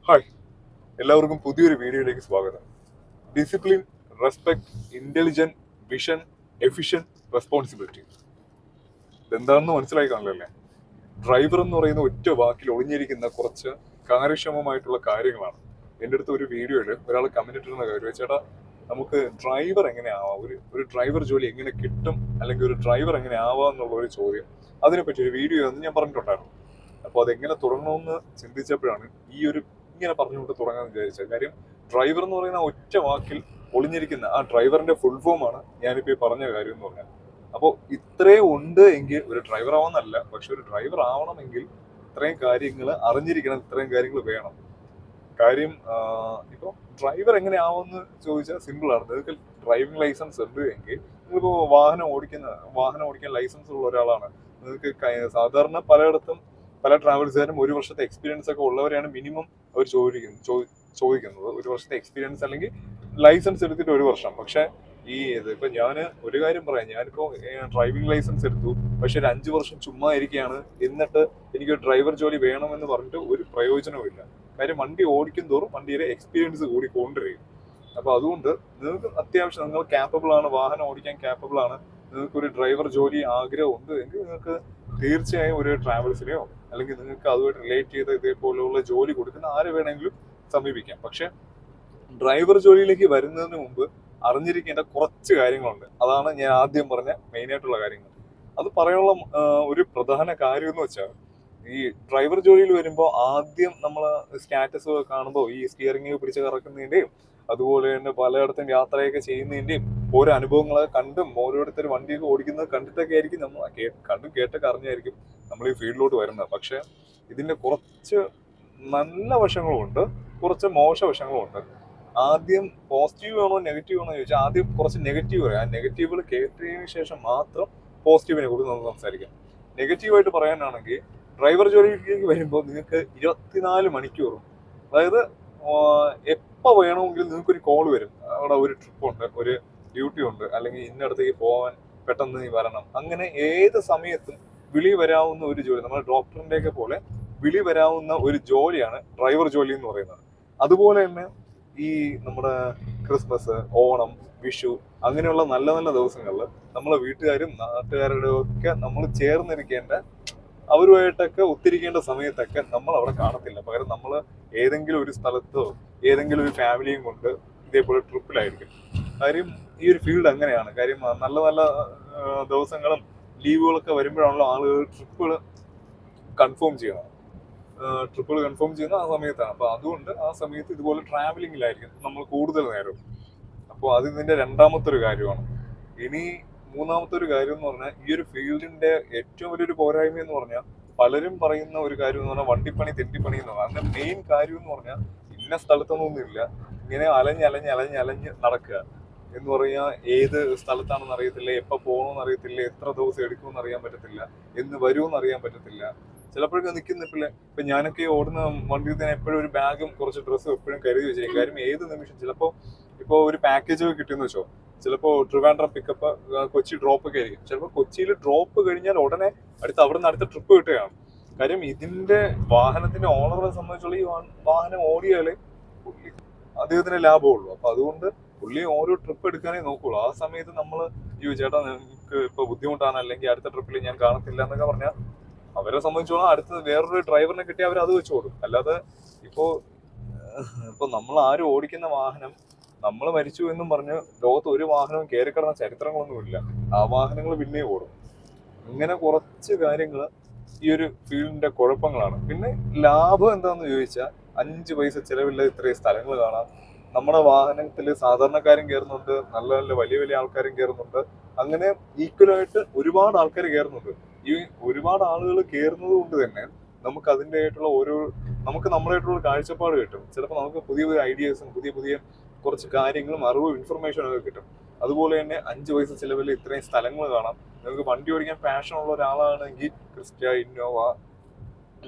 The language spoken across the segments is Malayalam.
ഹായ്, എല്ലാവർക്കും പുതിയൊരു വീഡിയോയിലേക്ക് സ്വാഗതം. Discipline, respect, intelligent, vision, efficient, responsibility. ഇതെന്താണെന്ന് മനസ്സിലായി കാണില്ലല്ലേ? ഡ്രൈവർ എന്ന് പറയുന്ന ഒറ്റ വാക്കിൽ ഒളിഞ്ഞിരിക്കുന്ന കുറച്ച് കാര്യക്ഷമമായിട്ടുള്ള കാര്യങ്ങളാണ്. എൻ്റെ അടുത്ത് ഒരു വീഡിയോയിൽ ഒരാൾ കമന്റ് ഇട്ടിരുന്ന കാര്യം, ചേട്ടാ നമുക്ക് ഡ്രൈവർ എങ്ങനെ ആവാം, ഒരു ഡ്രൈവർ ജോലി എങ്ങനെ കിട്ടും, അല്ലെങ്കിൽ ഒരു ഡ്രൈവർ എങ്ങനെ ആവാം എന്നുള്ള ഒരു ചോദ്യം, അതിനെപ്പറ്റി ഒരു വീഡിയോ എന്ന് ഞാൻ പറഞ്ഞിട്ടുണ്ടായിരുന്നു. അപ്പോൾ അതെങ്ങനെ തുടങ്ങണമെന്ന് ചിന്തിച്ചപ്പോഴാണ് ഇങ്ങനെ പറഞ്ഞുകൊണ്ട് തുടങ്ങാൻ വിചാരിച്ചത്. കാര്യം ഡ്രൈവർ എന്ന് പറയുന്ന ഒറ്റ വാക്കിൽ ഒളിഞ്ഞിരിക്കുന്ന ആ ഡ്രൈവറിന്റെ ഫുൾ ഫോം ആണ് ഞാനിപ്പോൾ ഈ പറഞ്ഞ കാര്യം എന്ന് പറഞ്ഞാൽ. അപ്പോൾ ഇത്രയും ഉണ്ട് എങ്കിൽ ഒരു ഡ്രൈവർ ആവാന്നല്ല, പക്ഷെ ഒരു ഡ്രൈവർ ആവണമെങ്കിൽ ഇത്രയും കാര്യങ്ങൾ അറിഞ്ഞിരിക്കണം, ഇത്രയും കാര്യങ്ങൾ വേണം. കാര്യം ഇപ്പോൾ ഡ്രൈവർ എങ്ങനെ ആവുമെന്ന് ചോദിച്ചാൽ സിമ്പിൾ ആണ്. നിങ്ങൾക്ക് ഡ്രൈവിംഗ് ലൈസൻസ് ഉണ്ട് എങ്കിൽ നിങ്ങളിപ്പോൾ വാഹനം ഓടിക്കാൻ ലൈസൻസ് ഉള്ള ഒരാളാണ്. നിങ്ങൾക്ക് സാധാരണ പലയിടത്തും പല ട്രാവൽസുകാരും ഒരു വർഷത്തെ എക്സ്പീരിയൻസ് ഒക്കെ ഉള്ളവരെയാണ് മിനിമം അവർ ചോദിക്കുന്നത്. ഒരു വർഷത്തെ എക്സ്പീരിയൻസ് അല്ലെങ്കിൽ ലൈസൻസ് എടുത്തിട്ട് ഒരു വർഷം. പക്ഷെ ഇപ്പൊ ഞാൻ ഒരു കാര്യം പറയാം, ഞാനിപ്പോ ഡ്രൈവിംഗ് ലൈസൻസ് എടുത്തു, പക്ഷെ ഒരു 5 വർഷം ചുമ്മാ ഇരിക്കുകയാണ്. എന്നിട്ട് എനിക്ക് ഡ്രൈവർ ജോലി വേണമെന്ന് പറഞ്ഞിട്ട് ഒരു പ്രയോജനവും ഇല്ല. കാര്യം വണ്ടി ഓടിക്കും തോറും വണ്ടിയുടെ എക്സ്പീരിയൻസ് കൂടി കൊണ്ടുവരും. അപ്പൊ അതുകൊണ്ട് നിങ്ങൾക്ക് അത്യാവശ്യം നിങ്ങൾ കാപ്പബിൾ ആണ്, വാഹനം ഓടിക്കാൻ കാപ്പബിൾ ആണ്, നിങ്ങൾക്ക് ഒരു ഡ്രൈവർ ജോലി ആഗ്രഹമുണ്ട് എങ്കിൽ നിങ്ങൾക്ക് തീർച്ചയായും ഒരു ട്രാവൽസിനെയോ അല്ലെങ്കിൽ നിങ്ങൾക്ക് അതുമായിട്ട് റിലേറ്റ് ചെയ്ത ഇതേപോലെയുള്ള ജോലി കൊടുക്കുന്ന ആരെ വേണമെങ്കിലും സമീപിക്കാം. പക്ഷെ ഡ്രൈവർ ജോലിയിലേക്ക് വരുന്നതിന് മുമ്പ് അറിഞ്ഞിരിക്കേണ്ട കുറച്ച് കാര്യങ്ങളുണ്ട്. അതാണ് ഞാൻ ആദ്യം പറഞ്ഞ മെയിൻ ആയിട്ടുള്ള കാര്യങ്ങൾ. അത് പറയാനുള്ള ഒരു പ്രധാന കാര്യം എന്ന് വെച്ചാൽ, ഈ ഡ്രൈവർ ജോലിയിൽ വരുമ്പോൾ ആദ്യം നമ്മൾ സ്റ്റാറ്റസ് കാണുമ്പോൾ ഈ സ്റ്റിയറിംഗ് പിടിച്ച് കറക്കുന്നതിന്റെയും അതുപോലെ തന്നെ പലയിടത്തും യാത്രയൊക്കെ ചെയ്യുന്നതിന്റെയും ഓരോ അനുഭവങ്ങളെ കണ്ടും ഓരോരുത്തർ വണ്ടിയൊക്കെ ഓടിക്കുന്നത് കണ്ടിട്ടൊക്കെ ആയിരിക്കും നമ്മൾ കണ്ടും കേട്ടൊക്കെ അറിഞ്ഞായിരിക്കും നമ്മൾ ഈ ഫീൽഡിലോട്ട് വരുന്നത്. പക്ഷെ ഇതിന്റെ കുറച്ച് നല്ല വശങ്ങളുമുണ്ട്, കുറച്ച് മോശ വശങ്ങളുമുണ്ട്. ആദ്യം പോസിറ്റീവ് വേണോ നെഗറ്റീവ് വേണോ ചോദിച്ചാൽ ആദ്യം കുറച്ച് നെഗറ്റീവ് പറയാം. ആ നെഗറ്റീവുകൾ കേട്ടതിന് ശേഷം മാത്രം പോസിറ്റീവിനെ കുറിച്ച് നമുക്ക് സംസാരിക്കാം. നെഗറ്റീവായിട്ട് പറയാനാണെങ്കിൽ, ഡ്രൈവർ ജോലിയിലേക്ക് വരുമ്പോൾ നിങ്ങൾക്ക് 24 മണിക്കൂറും, അതായത് എപ്പോൾ വേണമെങ്കിലും നിങ്ങൾക്കൊരു കോൾ വരും. അവിടെ ഒരു ട്രിപ്പ് ഉണ്ട്, ഒരു ഡ്യൂട്ടി ഉണ്ട്, അല്ലെങ്കിൽ ഇന്നടത്തേക്ക് പോകാൻ പെട്ടെന്ന് നീ വരണം. അങ്ങനെ ഏത് സമയത്തും വിളി വരാവുന്ന ഒരു ജോലി, നമ്മുടെ ഡോക്ടറിന്റെ ഒക്കെ പോലെ വിളി വരാവുന്ന ഒരു ജോലിയാണ് ഡ്രൈവർ ജോലി എന്ന് പറയുന്നത്. അതുപോലെ തന്നെ ഈ നമ്മുടെ ക്രിസ്മസ്, ഓണം, വിഷു അങ്ങനെയുള്ള നല്ല നല്ല ദിവസങ്ങളിൽ നമ്മളെ വീട്ടുകാരും നാട്ടുകാരുടെ ഒക്കെ നമ്മൾ ചേർന്നിരിക്കേണ്ട, അവരുമായിട്ടൊക്കെ ഒത്തിരിക്കേണ്ട സമയത്തൊക്കെ നമ്മൾ അവിടെ കാണത്തില്ല. പകരം നമ്മൾ ഏതെങ്കിലും ഒരു സ്ഥലത്തോ ഏതെങ്കിലും ഒരു ഫാമിലിയും കൊണ്ട് ഇതേപോലെ ട്രിപ്പിലായിരിക്കും. കാര്യം ഈ ഒരു ഫീൽഡ് അങ്ങനെയാണ്. കാര്യം നല്ല നല്ല ദിവസങ്ങളും ലീവുകളൊക്കെ വരുമ്പോഴാണല്ലോ ആളുകൾ കൺഫേം ചെയ്യുന്നത് ട്രിപ്പുകൾ കൺഫേം ചെയ്യുന്ന ആ സമയത്താണ്. അപ്പൊ അതുകൊണ്ട് ആ സമയത്ത് ഇതുപോലെ ട്രാവലിംഗിലായിരിക്കും നമ്മൾ കൂടുതൽ നേരം. അപ്പോൾ അത് ഇതിന്റെ രണ്ടാമത്തെ ഒരു കാര്യമാണ്. ഇനി മൂന്നാമത്തെ ഒരു കാര്യം എന്ന് പറഞ്ഞാൽ, ഈ ഒരു ഫീൽഡിന്റെ ഏറ്റവും വലിയൊരു പോരായ്മ എന്ന് പറഞ്ഞാൽ, പലരും പറയുന്ന ഒരു കാര്യം എന്ന് പറഞ്ഞാൽ വണ്ടിപ്പണി തെണ്ടിപ്പണി എന്ന് പറഞ്ഞാൽ, അങ്ങനെ മെയിൻ കാര്യം എന്ന് പറഞ്ഞാൽ ഇന്ന സ്ഥലത്തൊന്നുമില്ല, ഇങ്ങനെ അലഞ്ഞ് നടക്കുക എന്ന് പറഞ്ഞാൽ ഏത് സ്ഥലത്താണെന്ന് അറിയത്തില്ല, എപ്പോൾ പോകണമെന്ന് അറിയത്തില്ല, എത്ര ദിവസം എടുക്കുമെന്ന് അറിയാൻ പറ്റത്തില്ല, എന്ന് വരുമെന്ന് അറിയാൻ പറ്റത്തില്ല. ചിലപ്പോഴൊക്കെ നിൽക്കുന്നില്ല. ഇപ്പൊ ഞാനൊക്കെ ഓടുന്ന വണ്ടിയിൽ തന്നെ എപ്പോഴും ഒരു ബാഗും കുറച്ച് ഡ്രസ്സും എപ്പോഴും കരുതി വെച്ചേക്കും. കാര്യം ഏത് നിമിഷം ചിലപ്പോൾ ഇപ്പോൾ ഒരു പാക്കേജ് ഒക്കെ കിട്ടിയെന്ന് വെച്ചോ, ചിലപ്പോൾ ട്രിവാൻഡ്രം പിക്കപ്പ്, കൊച്ചി ഡ്രോപ്പ് ഒക്കെ ആയിരിക്കും. ചിലപ്പോൾ കൊച്ചിയിൽ ഡ്രോപ്പ് കഴിഞ്ഞാൽ ഉടനെ അടുത്ത ട്രിപ്പ് കിട്ടുകയാണ്. കാര്യം ഇതിന്റെ വാഹനത്തിന്റെ ഓണറെ സംബന്ധിച്ചുള്ള ഈ വാഹനം ഓടിയാലേ അദ്ദേഹത്തിന് ലാഭമുള്ളൂ. അപ്പൊ അതുകൊണ്ട് പുള്ളി ഓരോ ട്രിപ്പ് എടുക്കാനേ നോക്കുള്ളൂ. ആ സമയത്ത് നമ്മൾ ചേട്ടാ നിങ്ങൾക്ക് ഇപ്പൊ ബുദ്ധിമുട്ടാണ്, അല്ലെങ്കിൽ അടുത്ത ട്രിപ്പിൽ ഞാൻ കാണത്തില്ല എന്നൊക്കെ പറഞ്ഞാൽ അവരെ സംബന്ധിച്ചോളം അടുത്ത വേറൊരു ഡ്രൈവറിനെ കിട്ടി അവർ അത് വെച്ച് കൊടുക്കും. അല്ലാതെ ഇപ്പൊ നമ്മൾ ആരും ഓടിക്കുന്ന വാഹനം നമ്മൾ മരിച്ചു എന്നും പറഞ്ഞ് ലോകത്ത് ഒരു വാഹനവും കയറിക്കിടന്ന ചരിത്രങ്ങളൊന്നുമില്ല. ആ വാഹനങ്ങൾ പിന്നെ ഓടും. ഇങ്ങനെ കുറച്ച് കാര്യങ്ങൾ ഈ ഒരു ഫീൽഡിന്റെ കുഴപ്പങ്ങളാണ്. പിന്നെ ലാഭം എന്താന്ന് ചോദിച്ചാൽ, 5 പൈസ ചിലവില്ലാതെ ഇത്രയും സ്ഥലങ്ങൾ കാണാം. നമ്മുടെ വാഹനത്തിൽ സാധാരണക്കാരും കയറുന്നുണ്ട്, നല്ല നല്ല വലിയ വലിയ ആൾക്കാരും കയറുന്നുണ്ട്. അങ്ങനെ ഈക്വലായിട്ട് ഒരുപാട് ആൾക്കാർ കയറുന്നുണ്ട്. ഈ ഒരുപാട് ആളുകൾ കയറുന്നത് കൊണ്ട് തന്നെ നമുക്ക് നമുക്ക് നമ്മുടേതായിട്ടുള്ള കാഴ്ചപ്പാട് കിട്ടും. ചിലപ്പോൾ നമുക്ക് പുതിയ പുതിയ ഐഡിയാസും പുതിയ പുതിയ കുറച്ച് കാര്യങ്ങളും അറിവും ഇൻഫർമേഷനും ഒക്കെ കിട്ടും. അതുപോലെ തന്നെ 5 പൈസ ചിലവിൽ ഇത്രയും സ്ഥലങ്ങൾ കാണാം. നിങ്ങൾക്ക് വണ്ടി ഓടിക്കാൻ പാഷൻ ഉള്ള ഒരാളാണെങ്കിൽ ക്രിസ്റ്റ, ഇന്നോവ,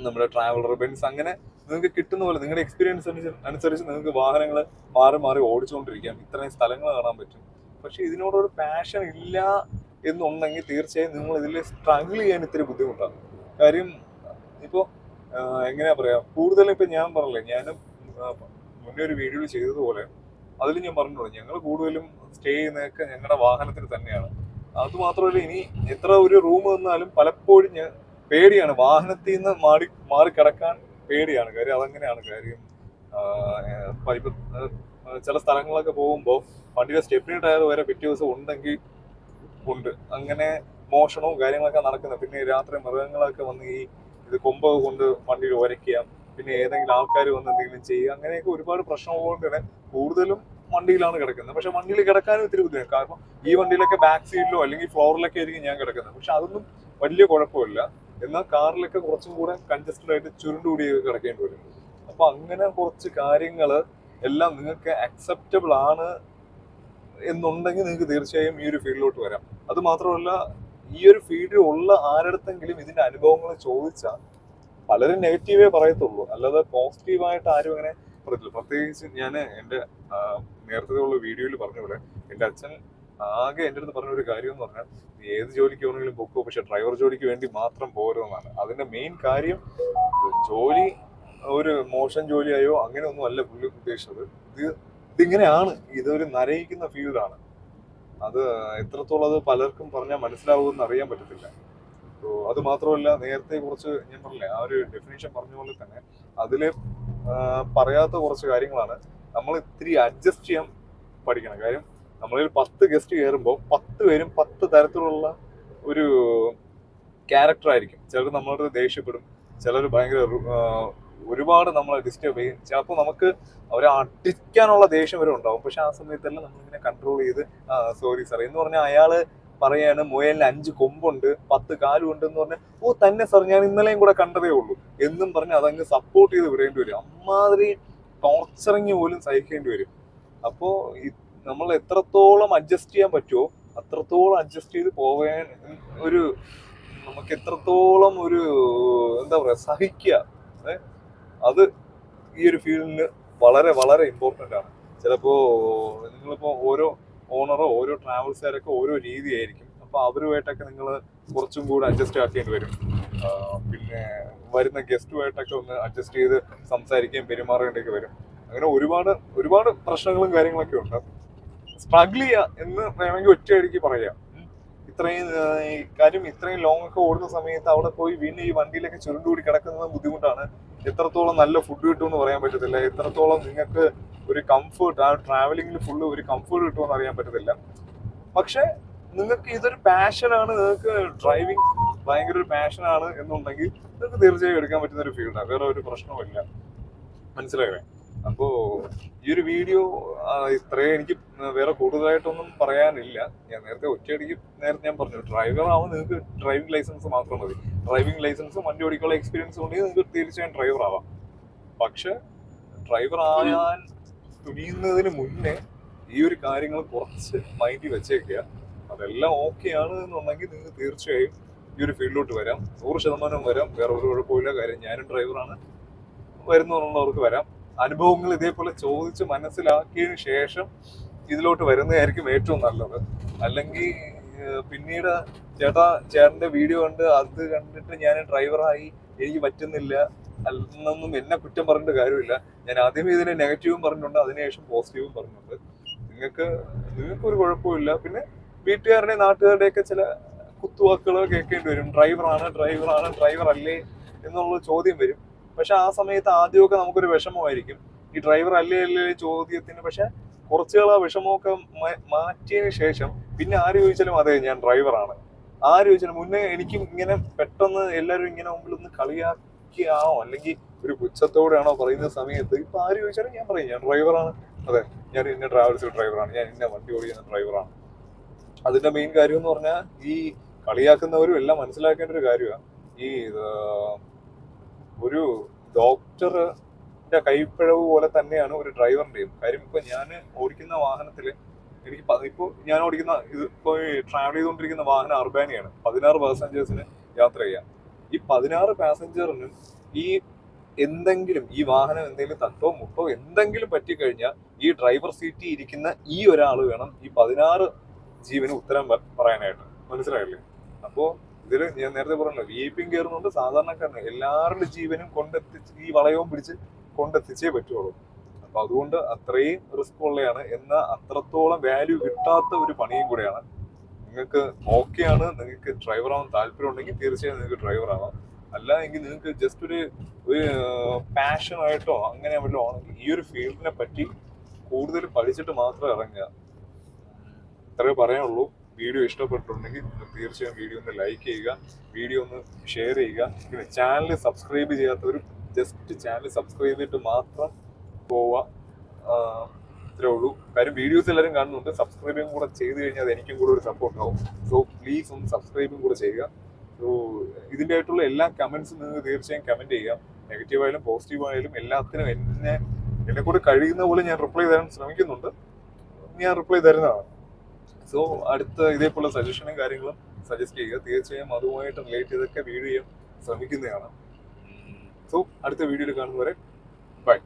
നമ്മുടെ ട്രാവലർ, ബെൻസ്, അങ്ങനെ നിങ്ങൾക്ക് കിട്ടുന്ന പോലെ നിങ്ങളുടെ എക്സ്പീരിയൻസ് അനുസരിച്ച് നിങ്ങൾക്ക് വാഹനങ്ങൾ മാറി മാറി ഓടിച്ചുകൊണ്ടിരിക്കാം. ഇത്രയും സ്ഥലങ്ങൾ കാണാൻ പറ്റും. പക്ഷെ ഇതിനോടൊരു പാഷൻ ഇല്ല എന്നുണ്ടെങ്കിൽ തീർച്ചയായും നിങ്ങൾ ഇതിൽ സ്ട്രഗിൾ ചെയ്യാൻ ഇത്തിരി ബുദ്ധിമുട്ടാണ്. കാര്യം ഇപ്പോൾ എങ്ങനെയാ പറയാ, കൂടുതലും ഇപ്പൊ ഞാൻ പറഞ്ഞില്ലേ, ഞാൻ മുന്നേ ഒരു വീഡിയോയിൽ ചെയ്തതുപോലെ അതിൽ ഞാൻ പറഞ്ഞോളൂ, ഞങ്ങൾ കൂടുതലും സ്റ്റേ ചെയ്യുന്നതൊക്കെ ഞങ്ങളുടെ വാഹനത്തിൽ തന്നെയാണ്. അതുമാത്രമല്ല, ഇനി എത്ര ഒരു റൂം വന്നാലും പലപ്പോഴും ഞാൻ പേടിയാണ്, വാഹനത്തിൽ നിന്ന് മാറി കിടക്കാൻ പേടിയാണ്. കാര്യം അതങ്ങനെയാണ് കാര്യം. ഇപ്പൊ ചില സ്ഥലങ്ങളൊക്കെ പോകുമ്പോൾ വണ്ടിയുടെ സ്റ്റെപ്പിനി ടയർ വരെ പിറ്റേ ദിവസം ഉണ്ടെങ്കിൽ ഉണ്ട്. അങ്ങനെ മോഷണവും കാര്യങ്ങളൊക്കെ നടക്കുന്നത്. പിന്നെ രാത്രി മൃഗങ്ങളൊക്കെ വന്ന് ഇത് കൊമ്പ് കൊണ്ട് വണ്ടിയിൽ ഉരയ്ക്കുക, പിന്നെ ഏതെങ്കിലും ആൾക്കാർ വന്ന് എന്തെങ്കിലും ചെയ്യുക, അങ്ങനെയൊക്കെ ഒരുപാട് പ്രശ്നമുള്ളത് തന്നെ കൂടുതലും വണ്ടിയിലാണ് കിടക്കുന്നത്. പക്ഷെ വണ്ടിയിൽ കിടക്കാനും ഇത്തിരി ബുദ്ധിമുട്ട്. കാരണം ഈ വണ്ടിയിലൊക്കെ ബാക്ക് സീറ്റിലോ അല്ലെങ്കിൽ ഫ്ലോറിലൊക്കെ ആയിരിക്കും ഞാൻ കിടക്കുന്നത്. പക്ഷെ അതൊന്നും വലിയ കുഴപ്പമില്ല. എന്നാൽ കാറിലൊക്കെ കുറച്ചും കൂടെ കൺജസ്റ്റഡ് ആയിട്ട് ചുരുണ്ടുകൂടി കിടക്കേണ്ടി വരും. അപ്പൊ അങ്ങനെ കുറച്ച് കാര്യങ്ങള് എല്ലാം നിങ്ങൾക്ക് അക്സെപ്റ്റബിൾ ആണ് എന്നുണ്ടെങ്കിൽ നിങ്ങൾക്ക് തീർച്ചയായും ഈ ഒരു ഫീൽഡിലോട്ട് വരാം. അത് മാത്രമല്ല, ഈ ഒരു ഫീൽഡിൽ ഉള്ള ആരടുത്തെങ്കിലും ഇതിന്റെ അനുഭവങ്ങൾ ചോദിച്ചാൽ പലരും നെഗറ്റീവേ പറയത്തുള്ളൂ, അല്ലാതെ പോസിറ്റീവായിട്ട് ആരും അങ്ങനെ പറയത്തില്ല. പ്രത്യേകിച്ച് ഞാൻ എൻ്റെ നേരത്തെ ഉള്ള വീഡിയോയിൽ പറഞ്ഞ പോലെ എൻ്റെ അച്ഛൻ ആകെ എൻ്റെ അടുത്ത് പറഞ്ഞ ഒരു കാര്യം എന്ന് പറഞ്ഞാൽ, ഏത് ജോലിക്ക് വേണമെങ്കിലും പൊക്കോ, പക്ഷെ ഡ്രൈവർ ജോലിക്ക് വേണ്ടി മാത്രം പോരുമെന്നാണ്. അതിന്റെ മെയിൻ കാര്യം, ജോലി ഒരു മോശം ജോലിയായോ അങ്ങനെയൊന്നും അല്ല പുള്ളി ഉദ്ദേശിച്ചത്. ഇതിങ്ങനെയാണ്, ഇതൊരു നരയിക്കുന്ന ഫീൽഡാണ്. അത് എത്രത്തോളം അത് പലർക്കും പറഞ്ഞാൽ മനസ്സിലാവുമെന്ന് അറിയാൻ പറ്റത്തില്ല. അത് മാത്രമല്ല, നേരത്തെ കുറച്ച് ഞാൻ പറഞ്ഞില്ലേ, ആ ഒരു ഡെഫിനേഷൻ പറഞ്ഞ പോലെ തന്നെ അതില് പറയാത്ത കുറച്ച് കാര്യങ്ങളാണ്. നമ്മൾ ഇത്തിരി അഡ്ജസ്റ്റ് ചെയ്യാൻ പഠിക്കണം. കാര്യം നമ്മളിൽ 10 ഗസ്റ്റ് കയറുമ്പോൾ 10 പേരും 10 തരത്തിലുള്ള ഒരു ക്യാരക്ടർ ആയിരിക്കും. ചിലർ നമ്മളോട് ദേഷ്യപ്പെടും, ചിലർ ഭയങ്കര ഒരുപാട് നമ്മളെ ഡിസ്റ്റർബ് ചെയ്യും. ചിലപ്പോൾ നമുക്ക് അവരെ അടിക്കാനുള്ള ദേഷ്യം വരെ ഉണ്ടാവും. പക്ഷെ ആ സമയത്തെല്ലാം നമ്മളിങ്ങനെ കൺട്രോൾ ചെയ്ത് സോറി സാർ എന്ന് പറഞ്ഞാൽ, അയാള് പറയാണ് മുയലിന് 5 കൊമ്പുണ്ട് 10 കാലുണ്ട് എന്ന് പറഞ്ഞാൽ, ഓ തന്നെ സാർ, ഞാൻ ഇന്നലെയും കൂടെ കണ്ടതേ ഉള്ളൂ എന്നും പറഞ്ഞ് അതങ്ങ് സപ്പോർട്ട് ചെയ്ത് വിടേണ്ടി വരും. അമ്മാതിരി ടോർച്ചറിങ് പോലും സഹിക്കേണ്ടി വരും. അപ്പോ നമ്മൾ എത്രത്തോളം അഡ്ജസ്റ്റ് ചെയ്യാൻ പറ്റുമോ അത്രത്തോളം അഡ്ജസ്റ്റ് ചെയ്ത് പോകാൻ ഒരു നമുക്ക് എത്രത്തോളം ഒരു എന്താ പറയാ സഹിക്കുക, അത് ഈ ഒരു ഫീൽഡിന് വളരെ വളരെ ഇമ്പോർട്ടൻ്റ് ആണ്. ചിലപ്പോ നിങ്ങളിപ്പോ ഓരോ ഓണറോ ഓരോ ട്രാവൽസുകാരൊക്കെ ഓരോ രീതിയായിരിക്കും. അപ്പൊ അവരുമായിട്ടൊക്കെ നിങ്ങൾ കുറച്ചും കൂടെ അഡ്ജസ്റ്റ് ആക്കേണ്ടി വരും. പിന്നെ വരുന്ന ഗസ്റ്റുമായിട്ടൊക്കെ ഒന്ന് അഡ്ജസ്റ്റ് ചെയ്ത് സംസാരിക്കുകയും പെരുമാറേണ്ടിയൊക്കെ വരും. അങ്ങനെ ഒരുപാട് ഒരുപാട് പ്രശ്നങ്ങളും കാര്യങ്ങളൊക്കെ ഉണ്ട്. സ്ട്രഗിൾ ചെയ്യുക എന്ന് വേണമെങ്കിൽ ഒറ്റയടിക്ക് പറയാം. ഇത്രയും ലോങ് ഒക്കെ ഓടുന്ന സമയത്ത് അവിടെ പോയി വീണ്ടും ഈ വണ്ടിയിലൊക്കെ ചുരുണ്ടുകൂടി കിടക്കുന്നത് ബുദ്ധിമുട്ടാണ്. എത്രത്തോളം നല്ല ഫുഡ് കിട്ടുമെന്ന് പറയാൻ പറ്റത്തില്ല. എത്രത്തോളം നിങ്ങൾക്ക് ഒരു കംഫർട്ട്, ആ ട്രാവലിംഗിൽ ഫുള്ള് ഒരു കംഫർട്ട് കിട്ടുമെന്ന് അറിയാൻ പറ്റത്തില്ല. പക്ഷെ നിങ്ങൾക്ക് ഇതൊരു പാഷനാണ്, നിങ്ങൾക്ക് ഡ്രൈവിംഗ് ഭയങ്കര ഒരു പാഷനാണ് എന്നുണ്ടെങ്കിൽ നിങ്ങൾക്ക് തീർച്ചയായും എടുക്കാൻ പറ്റുന്ന ഒരു ഫീൽഡാണ്. വേറെ ഒരു പ്രശ്നവുമില്ല. മനസ്സിലായേ? അപ്പോ ഈ ഒരു വീഡിയോ ഇത്രയും, എനിക്ക് വേറെ കൂടുതലായിട്ടൊന്നും പറയാനില്ല. ഞാൻ ഒറ്റയടിക്ക് നേരത്തെ ഞാൻ പറഞ്ഞു, ഡ്രൈവർ ആവാൻ നിങ്ങൾക്ക് ഡ്രൈവിംഗ് ലൈസൻസ് മാത്രം മതി. ഡ്രൈവിംഗ് ലൈസൻസും വണ്ടി ഓടിക്കാനുള്ള എക്സ്പീരിയൻസ് ഉണ്ടെങ്കിൽ നിങ്ങൾക്ക് തീർച്ചയായും ഡ്രൈവർ ആവാം. പക്ഷെ ഡ്രൈവർ ആകാൻ തുനിയുന്നതിന് മുന്നേ ഈ ഒരു കാര്യങ്ങൾ കുറച്ച് മൈൻഡിൽ വെച്ചേക്കുക. അതെല്ലാം ഓക്കെ ആണ് എന്നുണ്ടെങ്കിൽ നിങ്ങൾക്ക് തീർച്ചയായും ഈ ഒരു ഫീൽഡിലോട്ട് വരാം. 100% വരാം. വേറെ ഒരു കുഴപ്പമില്ല. കാര്യം ഞാനും ഡ്രൈവറാണ്. വരുന്നവർക്ക് വരാം. അനുഭവങ്ങൾ ഇതേപോലെ ചോദിച്ച് മനസ്സിലാക്കിയതിന് ശേഷം ഇതിലോട്ട് വരുന്നതായിരിക്കും ഏറ്റവും നല്ലത്. അല്ലെങ്കിൽ പിന്നീട് ചേട്ടന്റെ വീഡിയോ കണ്ട് അത് കണ്ടിട്ട് ഞാൻ ഡ്രൈവറായി, എനിക്ക് പറ്റുന്നില്ല എന്നൊന്നും എന്നെ കുറ്റം പറഞ്ഞിട്ട് കാര്യമില്ല. ഞാൻ ആദ്യമേ ഇതിനെ നെഗറ്റീവും പറഞ്ഞിട്ടുണ്ട്, അതിനുശേഷം പോസിറ്റീവും പറഞ്ഞിട്ടുണ്ട്. നിങ്ങൾക്കൊരു കുഴപ്പമില്ല. പിന്നെ വീട്ടുകാരുടെയും നാട്ടുകാരുടെയൊക്കെ ചില കുത്തുവാക്കുകൾ കേൾക്കേണ്ടി വരും. ഡ്രൈവർ അല്ലേ എന്നുള്ള ചോദ്യം വരും. പക്ഷെ ആ സമയത്ത് ആദ്യമൊക്കെ നമുക്കൊരു വിഷമമായിരിക്കും, ഈ ഡ്രൈവർ അല്ലേ ചോദ്യത്തിന്. പക്ഷെ കുറച്ചുകൾ ആ വിഷമമൊക്കെ മാറ്റിയതിന് ശേഷം പിന്നെ ആര് ചോദിച്ചാലും അതെ ഞാൻ ഡ്രൈവറാണ്. ആര് ചോദിച്ചാലും, മുന്നേ എനിക്കും ഇങ്ങനെ പെട്ടെന്ന് എല്ലാവരും ഇങ്ങനെ മുമ്പിൽ ഒന്ന് കളിയാക്കിയാണോ അല്ലെങ്കിൽ ഒരു പുച്ഛത്തോടെയാണോ പറയുന്ന സമയത്ത് ഇപ്പൊ ആര് ചോദിച്ചാലും ഞാൻ പറയും ഞാൻ ഡ്രൈവറാണ്. അതെ, ഞാൻ ഇന്ന ട്രാവൽസ് ഡ്രൈവറാണ്, ഞാൻ ഇന്ന വണ്ടി ഓടിക്കുന്ന ഡ്രൈവറാണ്. അതിന്റെ മെയിൻ കാര്യം എന്ന് പറഞ്ഞാൽ, ഈ കളിയാക്കുന്നവരും എല്ലാം മനസ്സിലാക്കേണ്ട ഒരു കാര്യമാണ്, ഈ ഒരു ഡോക്ടറിന്റെ കൈപ്പിഴവ് പോലെ തന്നെയാണ് ഒരു ഡ്രൈവറിന്റെയും കാര്യം. ഇപ്പൊ ഞാൻ ഓടിക്കുന്ന വാഹനത്തില് ഞാൻ ഓടിക്കുന്ന ഇതിപ്പോ ട്രാവൽ ചെയ്തുകൊണ്ടിരിക്കുന്ന വാഹനം അർബാനിയാണ്. 16 പാസഞ്ചേഴ്സിന് യാത്ര ചെയ്യാം. ഈ 16 പാസഞ്ചറിനും ഈ വാഹനം എന്തെങ്കിലും തട്ടോ മുട്ടോ എന്തെങ്കിലും പറ്റിക്കഴിഞ്ഞാൽ ഈ ഡ്രൈവർ സീറ്റിൽ ഇരിക്കുന്ന ഈ ഒരാൾ വേണം ഈ 16 ജീവന് ഉത്തരം പറയാനായിട്ട്. മനസ്സിലായില്ലേ? അപ്പോ ഇതില് ഞാൻ നേരത്തെ പറഞ്ഞല്ലോ, VIP കയറുന്നുണ്ട്, സാധാരണക്കാരന് എല്ലാവരുടെ ജീവനും കൊണ്ടെത്തിച്ച് ഈ വളയവും പിടിച്ച് കൊണ്ടെത്തിച്ചേ പറ്റുള്ളൂ. അപ്പൊ അതുകൊണ്ട് അത്രയും റിസ്ക് ഉള്ളതാണ്, എന്നാൽ അത്രത്തോളം വാല്യൂ കിട്ടാത്ത ഒരു പണിയും കൂടെയാണ്. നിങ്ങൾക്ക് ഓക്കെ ആണ്, നിങ്ങൾക്ക് ഡ്രൈവർ ആവാൻ താല്പര്യം ഉണ്ടെങ്കിൽ തീർച്ചയായും നിങ്ങൾക്ക് ഡ്രൈവർ ആവാം. അല്ല എങ്കിൽ നിങ്ങൾക്ക് ജസ്റ്റ് ഒരു പാഷൻ ആയിട്ടോ അങ്ങനെ വല്ലതും ആണെങ്കിൽ ഈ ഒരു ഫീൽഡിനെ പറ്റി കൂടുതൽ പഠിച്ചിട്ട് മാത്രം ഇറങ്ങുക. ഇത്രേ പറയാനുള്ളൂ. വീഡിയോ ഇഷ്ടപ്പെട്ടിട്ടുണ്ടെങ്കിൽ തീർച്ചയായും വീഡിയോ ഒന്ന് ലൈക്ക് ചെയ്യുക, വീഡിയോ ഒന്ന് ഷെയർ ചെയ്യുക. പിന്നെ ചാനൽ സബ്സ്ക്രൈബ് ചെയ്യാത്തവരും ജസ്റ്റ് ചാനൽ സബ്സ്ക്രൈബ് ചെയ്തിട്ട് മാത്രം പോവുക. ഇത്രേ ഉള്ളൂ. കാര്യം വീഡിയോസ് എല്ലാവരും കാണുന്നുണ്ട്, സബ്സ്ക്രൈബും കൂടെ ചെയ്ത് കഴിഞ്ഞാൽ അത് എനിക്കും കൂടെ ഒരു സപ്പോർട്ട് ആവും. സോ പ്ലീസ് ഒന്ന് സബ്സ്ക്രൈബും കൂടെ ചെയ്യുക. സോ ഇതിൻ്റെ ആയിട്ടുള്ള എല്ലാ കമൻസും നിങ്ങൾക്ക് തീർച്ചയായും കമൻറ്റ് ചെയ്യാം. നെഗറ്റീവ് ആയാലും പോസിറ്റീവ് ആയാലും എല്ലാത്തിനും എന്നെ കൂടെ കഴിയുന്ന പോലെ ഞാൻ റിപ്ലൈ തരാൻ ശ്രമിക്കുന്നുണ്ട്. ഞാൻ റിപ്ലൈ തരുന്നതാണ്. സോ അടുത്ത ഇതേപോലെ സജഷനും കാര്യങ്ങളും സജസ്റ്റ് ചെയ്യുക. തീർച്ചയായും അതുമായിട്ട് റിലേറ്റ് ചെയ്തൊക്കെ വീഡിയോ ചെയ്യാൻ ശ്രമിക്കുന്നതാണ്. സോ അടുത്ത വീഡിയോയിൽ കാണുന്നവരെ ബൈ.